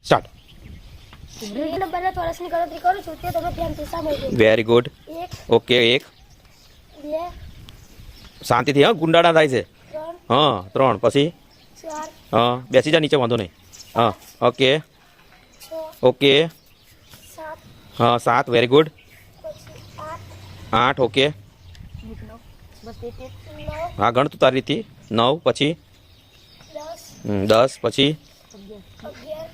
Start. નંબરના ચોરસની ગણતરી કરું છું તે તમે ધ્યાનથી સાંભળજો. Very good. 1 ઓકે 1 2 શાંતિથી હા ગુંડાળા થાય છે. 3 હા 3 પછી 4 હા બેસી જા નીચે વાંધો નહીં. હા ઓકે 6 ઓકે 7 હા 7 વેરી ગુડ. પછી 8 ઓકે 9 હા ગણ તું તારી રીતથી 9 પછી 10 10 પછી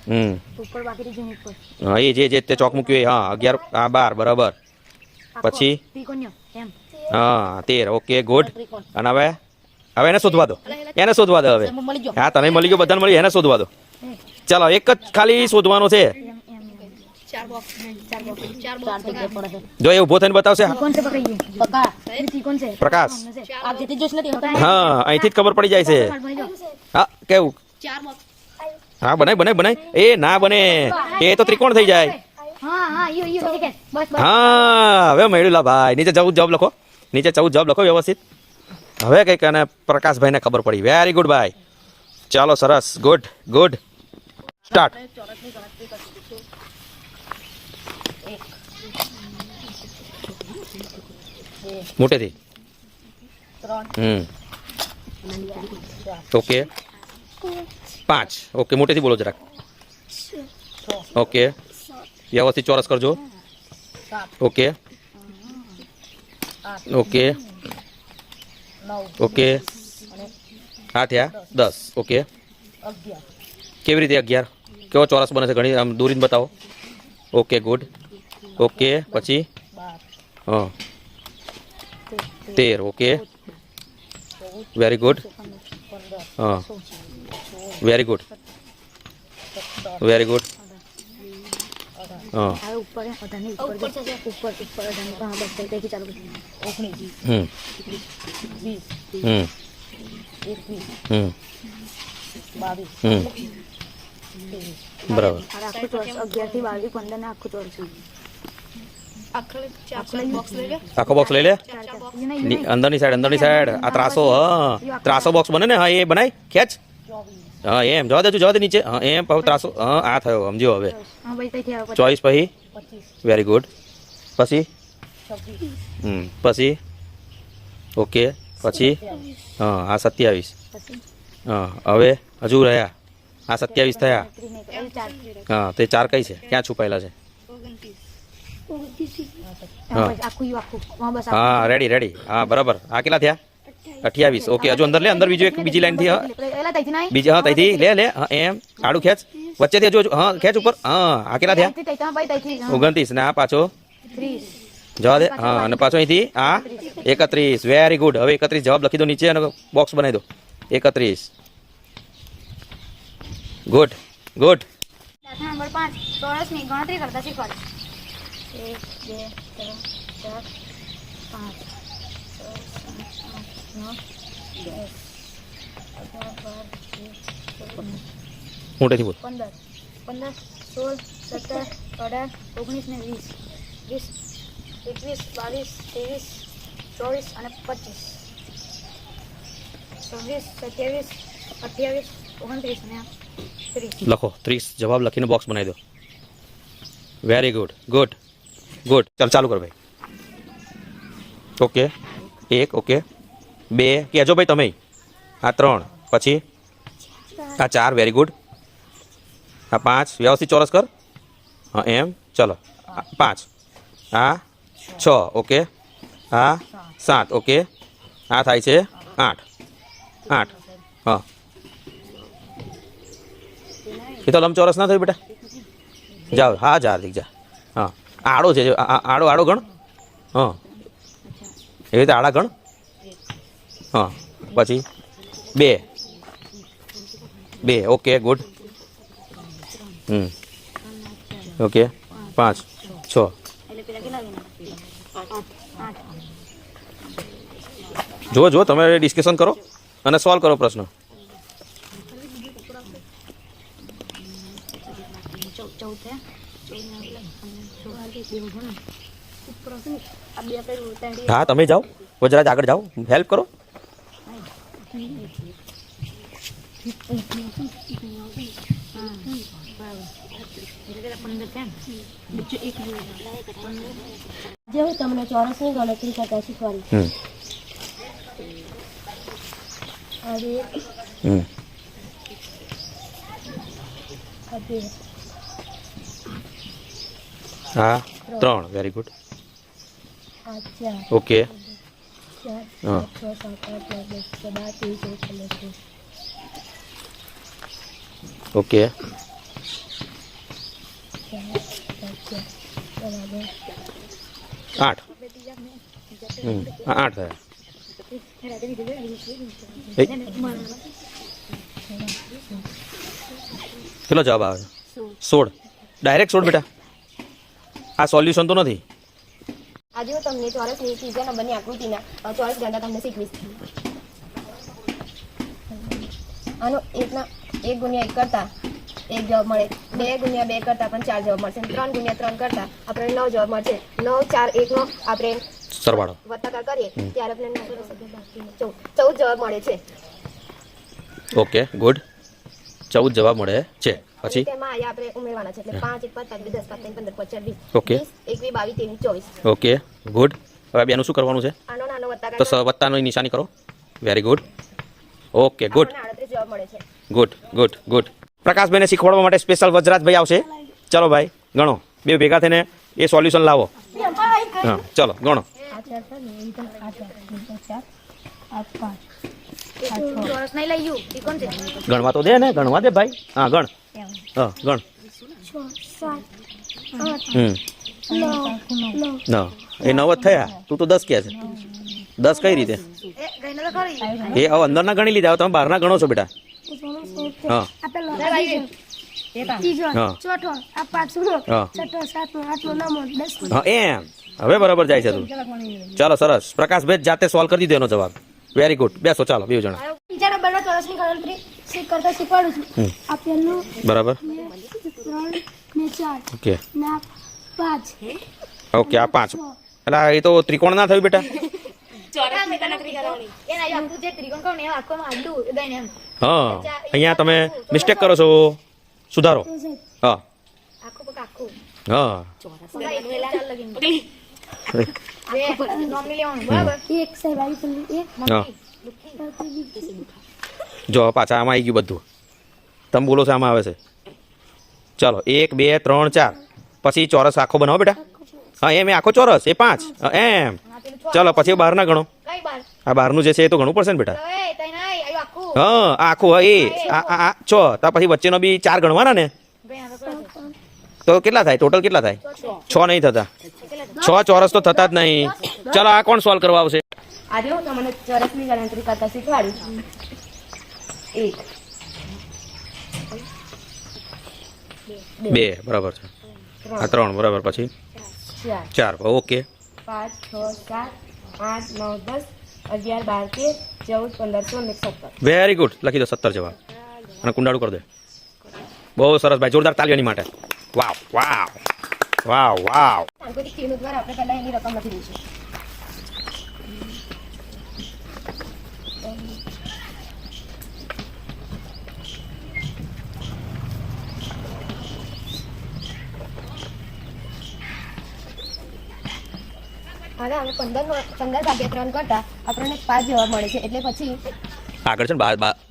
11 ઉપર બાકી રહી જાય ઉપર હા એ જે તે ચોક મૂક્યું એ હા 11 હા 12 બરાબર. પછી ત્રિકોણ્ય એમ હા 13 ઓકે ગુડ. ત્રિકોણ અને હવે હવે એને શોધવા દો હવે. મળી ગયો હા તને મળી ગયો બધાને મળી એને શોધવા દો. ચાલો એક જ ખાલી શોધવાનો છે. ચાર બોક્સ ચાર જગ્યાએ પડે છે જો એ ઊભો થઈને બતાવશે. ત્રિકોણ છે પકડી ગયું બકા ત્રિકોણ છે પ્રકાશ આ જેથી જોશ નથી હોતા હા અહીંથી જ ખબર પડી જાય છે. હા કેવું ચાર બોક્સ હા બનાય એ ના બને એ તો ત્રિકોણ થઈ જાય. હા હા યો ઠીક છે બસ બસ હા હવે મળ્યું લા ભાઈ નીચે 14 જવાબ લખો. નીચે 14 જવાબ લખો વ્યવસ્થિત. હવે કંઈક અને પ્રકાશભાઈને ખબર પડી. વેરી ગુડ ભાઈ. ચાલો સરસ ગુડ ગુડ સ્ટાર્ટ. મોટેથી ઓકે 5 ઓકે મોટેથી બોલો જરાક. ઓકે વ્યવસ્થિત ચોરસ કરજો. ઓકે ઓકે ઓકે હા થયા 10 ઓકે કેવી રીતે 11 કેવો ચોરસ બને છે ઘણી આમ દૂરીને બતાવો. ઓકે ગુડ ઓકે પછી હા 13 ઓકે વેરી ગુડ હા વેરી ગુડ વેરી ગુડ હા આ ઉપર અધાની ઉપર ઉપર અધાની હા બસ ત્યાંથી ચાલુ કરી 19 હમ 20 હમ 21 હમ 22 હમ બરાબર. આ આખું ચોરસ 11 થી 22 15 ને આખું ચોરસ આખો બોક્સ લઈ લે અંદરની સાઈડ આ ત્રાસો હા ત્રાસો બોક્સ બને ને હા એ બનાય ખેંચ હા એમ જવા દે નીચે હા એમ હવે ત્રાસો હા આ થયો સમજ્યો હવે. હા ભાઈ ત્યાંથી આવે 24 પછી 25 વેરી ગુડ પછી 26 પછી ઓકે પછી હા આ 27 હા હવે હજુ રહ્યા આ 27 થયા હા તે 4 કઈ છે ક્યાં છુપાયેલા છે. હા રેડી હા બરાબર આ કેટલા થયા 28 ઓકે હજુ અંદર લે અંદર બીજું એક બીજી લાઈન થી બીજી હા ત્યાંથી લે હા એમ આડું ખેંચ વચ્ચેથી હજુ હા ખેંચ ઉપર હા આ કેટલા થયા 29 ને આ પાછો જવા દે હા અને પાછો અહીંથી આ 31 વેરી ગુડ. હવે 31 જવાબ લખી દો નીચે અને બોક્સ બનાવી દો 31 ગુડ ગુડ. નંબર 5 ચોરસની ગણતરી કરતા શીખવાડો. 1 2 3 4 5 6 7 8 9 10 11 12 13 14 મોટેથી બોલ 15 16 17 18 19 ને 20 21 22 23 24 અને 25 26 27 28 29 અને 30 લખો 30 જવાબ લખીને બોક્સ બનાવી દો. વેરી ગુડ ગુડ ગુડ ચાલ ચાલુ કર ભાઈ. ઓકે 1 ઓકે 2 કહેજો ભાઈ તમે આ 3 પછી આ 4 વેરી ગુડ આ 5 વ્યવસ્થિત ચોરસ કર હા એમ ચલો 5 આ 6 ઓકે આ 7 ઓકે આ થાય છે 8 હા એ તો લંબચોરસ ના થયું બેટા જાઓ હા જા હાર્દિક જા હા આડો છે આડો ગણ હા એવી રીતે આડા ગણ હા પછી 2 ઓકે ગુડ ઓકે 5 6 જો તમે ડિસ્કશન કરો અને સોલ્વ કરો પ્રશ્ન. હા તમે જાઓ વજરાજ આગળ જાઓ હેલ્પ કરો. જે હું તમને ચોરસની ગણતરી કરતા શીખવાડીશ. હમ હવે હમ હવે હા 3 વેરી ગુડ આ 4 ઓકે 4 હા 6 7 8 9 10 12 13 14 ઓકે 8 8 થયા કેટલો જવાબ આવે 16 ડાયરેક્ટ 16 બેટા આ સોલ્યુશન તો નથી આજે હું તમને ચોરસની ત્રીજા નંબરની આકૃતિના ચોરસ ગણતા તમને શીખવીશ. આનો 1 ગુણ્યા 1 કરતા 1 જવાબ મળે, 2 ગુણ્યા 2 કરતા પણ 4 જવાબ મળશે, 3 ગુણ્યા 3 કરતા આપણને 9 જવાબ મળશે. 9 4 1 નો આપણે સરવાળો વત્તાકાર કરીએ ત્યારે આપણે 14 જવાબ મળે છે. ઓકે ગુડ 14 જવાબ મળે છે. પછી તેમાં અહીંયા આપણે ઉમેરવાના છે એટલે 5 1 5 10 5 15 15 ઓકે 20 21 22 23 ઓકે ગુડ હવે બેનું શું કરવાનું છે આનો નાનો તો વત્તાકાર વત્તાની નિશાની કરો વેરી ગુડ ઓકે ગુડ આપણને 38 જવાબ મળે છે. ગુડ ગુડ ગુડ પ્રકાશભાઈને શીખવાડવા માટે સ્પેશિયલ વજરાજભાઈ આવશે ચલો ભાઈ ગણો બે ભેગા થઈને એ સોલ્યુશન લાવો હા ચલો ગણો ચોરસ નહીં લઈ ગયું ત્રિકોણ છે ગણવા તો દે ને ગણવા દે ભાઈ હા ગણ હા ગણ ના એ 9 જ થયા તું તો 10 કહે છે 10 કઈ રીતે એ ગઈને તો ખરી એ હવે અંદરના ગણી લીધા હવે તમે બહારના ગણો છો બેટા હા હા ચોથો આ પાંચમો હા છઠ્ઠો સાતમો આઠમો નવમો દસમો હા એમ હવે બરાબર જાય છે તું ચાલો સરસ પ્રકાશભાઈ જાતે સોલ્વ કરી દીધો એનો જવાબ વેરી ગુડ બેસો ચાલો બે જણા ત્રીજા નંબરના ચોરસની ગણતરી કરતા શીખવાડું છું. આ પહેલું બરાબર 2 3 ને 4 ઓકે ને આ 5 ઓકે આ 5 એટલે એ તો ત્રિકોણ ના થયું બેટા એના આખું જે ત્રિકોણ કહું ને એ આખું આડું દઈને એમ હા અહીંયા તમે મિસ્ટેક કરો છો સુધારો હા આખું પક આખું હા ચાલ લગીન બે નોમની લેવાનું બરાબર એક સાહેબ આવી પેલું એક હા જો પાછા આમાં આવી ગયું બધું તમે બોલો છો આમાં આવે છે ચાલો 1 2 3 4 પછી ચોરસ આખો બનાવો બેટા હા એમ એ આખો ચોરસ એ 5 એમ ચાલો પછી બહારના ગણો કઈ બાર આ બહારનું જે છે એ તો ઘણું પડશે ને બેટા એ તઈ નહીં આયું આખું હા આ આખું હા એ આ 6 તા પછી વચ્ચેનો બી 4 ગણવાના ને ભાઈ આ તો તો કેટલા થાય ટોટલ કેટલા થાય 6 નહીં થતા 6 ચોરસ તો થતા જ નહીં ચાલો આ કોણ સોલ્વ કરવા આવશે આજે હું તમને ચોરસની ગણતરી કરતા શીખવાડીશ. 1 2 બરાબર છે આ 3 બરાબર પછી 4 ઓકે 5 6 7 8 9 10 11 12 13 14 15 16 17 વેરી ગુડ લખી દો 17 જવાબ અને કુંડાળું કરી દે બહુ સરસ ભાઈ જોરદાર તાળીઓની માટે વાવ વાવ વાવ વાવ સાંકેતિક ચિહ્નો દ્વારા આપણે પહેલા એની રકમ લખી દઈશું. હવે અમે 15 ભાગ્યા 3 કરતા આપણને 5 જવાબ મળે છે એટલે પછી આગળ છે ને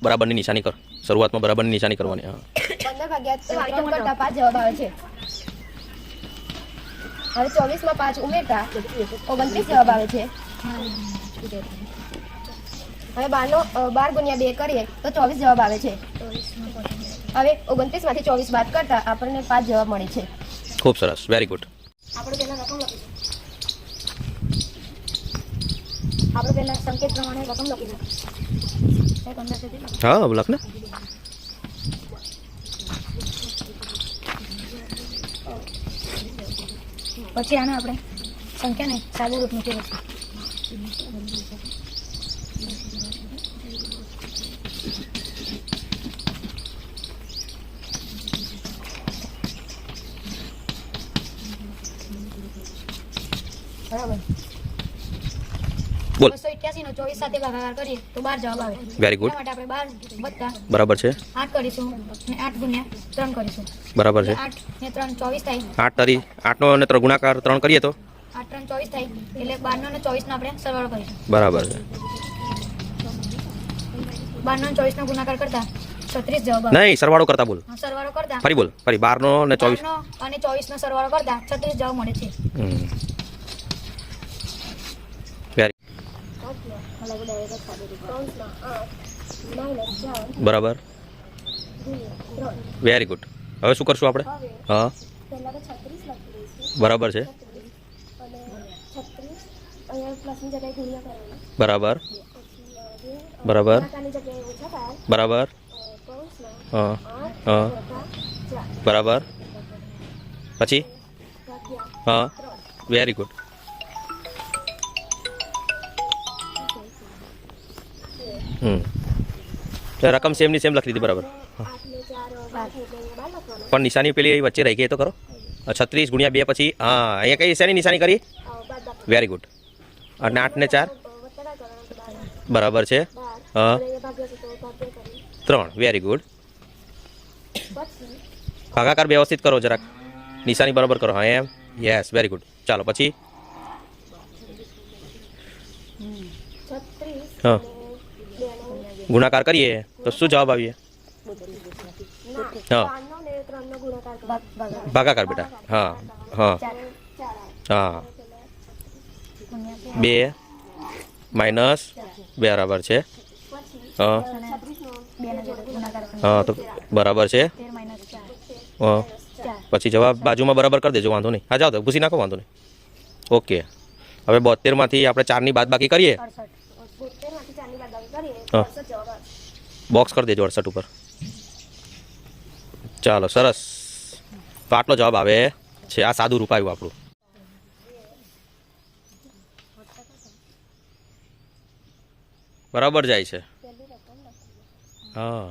બરાબરની નિશાની કર શરૂઆતમાં બરાબરની નિશાની કરવાની હા 15 ભાગ્યા 3 કરતા 5 જવાબ આવે છે. હવે 24 માં 5 ઉમેરતા 29 જવાબ આવે છે. હવે 12 ગુણ્યા 2 કરીએ તો 24 જવાબ આવે છે. હવે 29 માંથી 24 બાદ કરતા આપણને 5 જવાબ મળે છે. ખૂબ સરસ વેરી ગુડ આપણે પહેલા રકમ લખીશું. આપણે પહેલા સંકેત પ્રમાણે રકમ લખીશું. હા લખ ને પછી આને આપણે સંખ્યાને સાદું રૂપ મૂકી દઈશું બરાબર. બોલ 288 નો 24 સાથે ભાગાકાર કરીએ તો 12 જવાબ આવે. Very good. એટલા માટે આપણે 12 વત્તા બરાબર છે 8 કરીશું અને 8 ગુણ્યા 3 કરીશું. બરાબર છે 8 ને 3 24 થાય. 8 નો અને 3 ગુણાકાર 3 કરીએ તો 8 3 24 થાય એટલે 12 નો અને 24 નો આપણે સરવાળો કરીશું. બરાબર છે 12 નો અને 24 નો ગુણાકાર કરતા 36 જવાબ આવે. નહીં સરવાળો કરતા બોલ સરવાળો કરતા ફરી બોલ ફરી 12 નો અને 24 12 નો અને 24 નો સરવાળો કરતા 36 જવાબ મળે છે. હમ. વેરી બરાબર વેરી ગુડ. હવે શું કરશું આપણે? હા પહેલા તો 36 લખી દઈશું બરાબર છે અને 36 અહીંયા પ્લસની જગ્યાએ ગુણ્યા કરવાનો. બરાબર પછી બરાબર ગુણાકારની જગ્યાએ ઓછા થાય. બરાબર કૌંસમાં હા 8 હા વત્તા 4 બરાબર પછી ભાગ્યા હા વેરી ગુડ. હમ તો રકમ સેમ ની સેમ લખી દીધી બરાબર. 8 ને 4 12 થઈ એટલે અહીંયા 12 લખવાનો. પણ નિશાની પેલી વચ્ચે રહી ગઈ એ તો કરો. 36 ગુણ્યા 2 પછી હા અહીંયા કઈ શેની નિશાની કરી? બાદ બાકી વેરી ગુડ. અને 8 ને 4 વત્તા ના કરવાનો તો 12 બરાબર છે 12 હા અને અહીંયા ભાગ્યા છે તો ભાગ્યા કરી 3 વેરી ગુડ. પછી ભાગાકાર વ્યવસ્થિત કરો જરાક નિશાની બરાબર કરો હા એમ યસ વેરી ગુડ. ચાલો પછી 36 હા અને 2 નો ગુણાકાર કરીએ તો શું જવાબ આવીએ? હા 5 નો ને 3 નો ગુણાકાર કરો. ભાગાકાર બેટા હા હા 4 હા 2 માઇનસ બરાબર છે હા 36 નો 2 નો ગુણાકાર હા તો બરાબર છે 13 માઈનસ 4 હા 4 પછી જવાબ બાજુમાં બરાબર કરી દેજો વાંધો નહીં. હા જાઓ તો ભૂસી નાખો વાંધો નહીં. ઓકે હવે 72 માંથી આપણે 4 ની બાદબાકી કરીએ 68 72 માંથી 4 ની બાદબાકી કરીએ હા. 68 જવાબ આવે. બોક્સ કરી દેજો 68 ઉપર. ચાલો સરસ. તો આટલો જવાબ આવે છે. આ સાદું રૂપ આવ્યું આપણું. બરાબર જાય છે હા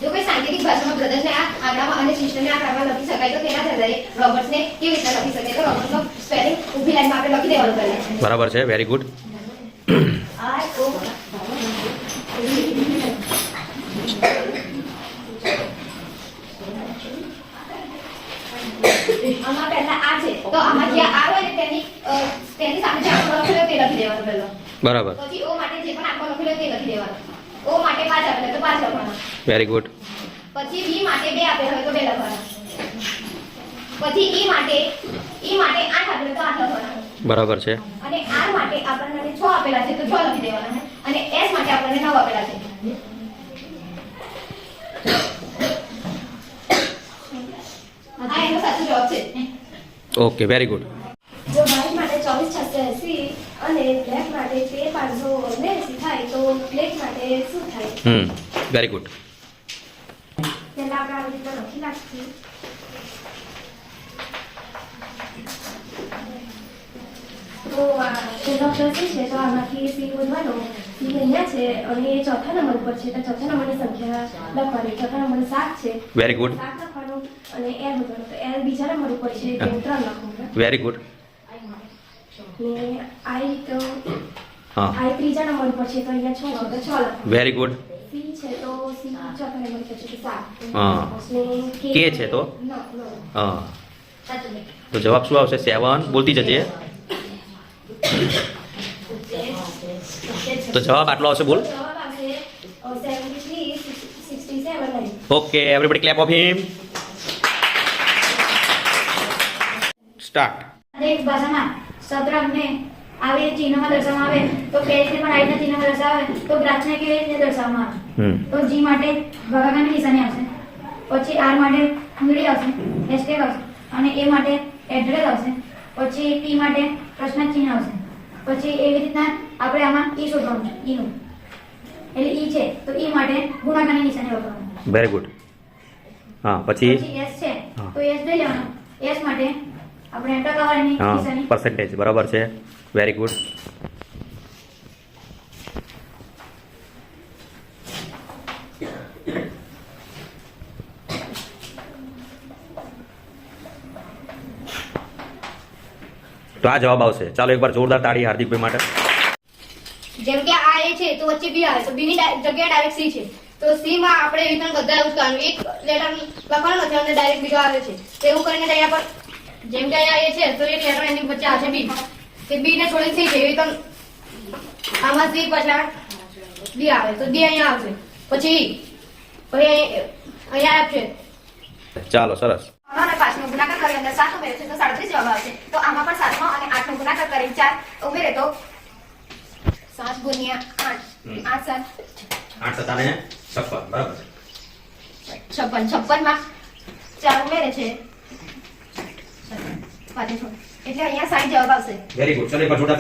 જો કોઈ સાયન્ટિફિક ભાષામાં બ્રધર્સને આ આંકડામાં અને સિસ્ટરને આ આંકડામાં લખી શકાય તો તેના આધારે રોબર્ટ્સને કેવી રીતે લખી શકાય તો રોબર્ટ્સનો સ્પેલિંગ ઊભી લાઈનમાં આપણે લખી દેવાનું પહેલા. બરાબર છે વેરી ગુડ. આમાં પહેલા આ છે તો આમાં જે આ હોય ને તેની સામે જે આંકડો લખેલો તે લખી દેવાનો પહેલો. બરાબર પછી ઓ માટે જે પણ આંકડો લખેલો તે લખી દેવાનો. ઓ માટે 5 આપેલા તો 5 લખવાના. Very good. પછી બી માટે 2 આપેલા હોય તો 2 લખવાના. પછી ઈ માટે 8 આપેલા તો 8 લખવાના. બરાબર છે અને આર માટે આપણને 6 આપેલા છે તો 6 લખી દેવાના. અને એસ માટે આપણને 9 આપેલા છે. આ એનો સાચો જવાબ છે. Okay very good. જો વ્હાઈટ માટે 24 અને બ્લેક માટે 13 થાય તો બ્લેક માટે શું થાય? Very good. પહેલા આપણે આ રીતે લખી નાખીએ. તો પહેલો પ્રશ્ન છે તો આમાંથી સી શોધવાનો. સી અહીંયા છે અને એ ચોથા નંબર ઉપર છે તો ચોથા નંબરની સંખ્યા લખવાની. ચોથા નંબર 7 છે. Very good. 7 લખવાનું અને એલ શોધવાનું. તો એલ બીજા નંબર ઉપર છે તો 3 લખવાનું. Very good. ને આઈ તો હા આઈ ત્રીજા નંબર ઉપર છે તો અહીંયા 6 છે તો 6 લખવાનું. Very good. સી છે તો સી ચોથા નંબર પર છે તો 7. હા અને કે છે તો નો હા સાચું. તો જવાબ શું આવશે? 7 બોલતી જજે. તો જવાબ આટલો આવશે બોલ. જવાબ આવશે 73 67 9. Okay everybody clap of him. Start. દરેક ભાષામાં શતરંજને આવી ચિહ્નમાં દર્શાવવામાં આવે તો પેજને પણ આવી રીતના ચિહ્નમાં દર્શાવે તો ગ્રાફને કેવી રીતે દર્શાવવામાં આવે? તો જી માટે ભાગાકારની નિશાની આવશે. પછી આર માટે મીડી આવશે, હેશટેગ આવશે અને એ માટે એડ્રેસ આવશે. પછી પી માટે પ્રશ્ન ચિહ્ન આવશે. પછી એવી રીતના આપણે આમાં ઈ શોધવાનું છે. ઈનું એટલે ઈ છે તો ઈ માટે ગુણાકારની નિશાની વાપરવાની. Very good. હા પછી પછી એસ છે હા. તો એસ લઈ લેવાનો. એસ માટે આપણે ટકાવારીની હા નિશાની. પર્સન્ટેજ બરાબર છે. Very good. તો આ જવાબ આવશે. ચાલો એકવાર જોરદાર તાળી હાર્દિકભાઈ માટે. જેમ કે આ એ છે તો વચ્ચે બી આવે તો બી ની જગ્યાએ ડાયરેક્ટ સી છે તો સી માં આપણે એવી રીતે બધા એવું જ કરવાનું એક લેટર લખવાનું નથી અને ડાયરેક્ટ બીજો આવે છે તો એવું કરીને અહીંયા પર જેમ કે અહીંયા એ છે તો એક લેટર એની વચ્ચે આવશે બી તે બી ને છોડીને સી છે એવી રીતે આમાં સી પછી બી આવે તો બી અહીંયા આવશે પછી અહીંયા આપશે ચાલો સરસ અને 5 નો ગુણાકાર કરી અંદર 7 ઉમેરે છે તો 37 જવાબ આવશે તો આમાં પણ 7 નો અને 8 નો ગુણાકાર કરી 4 ઉમેરે તો 7 ગુણ્યા 8 8 7 8 7 ને 56 બરાબર 56 માં 4 ઉમેરે છે પાછળ એટલે અહીંયા 60 જવાબ આવશે વેરી ગુડ ચલો એક વાર જોડા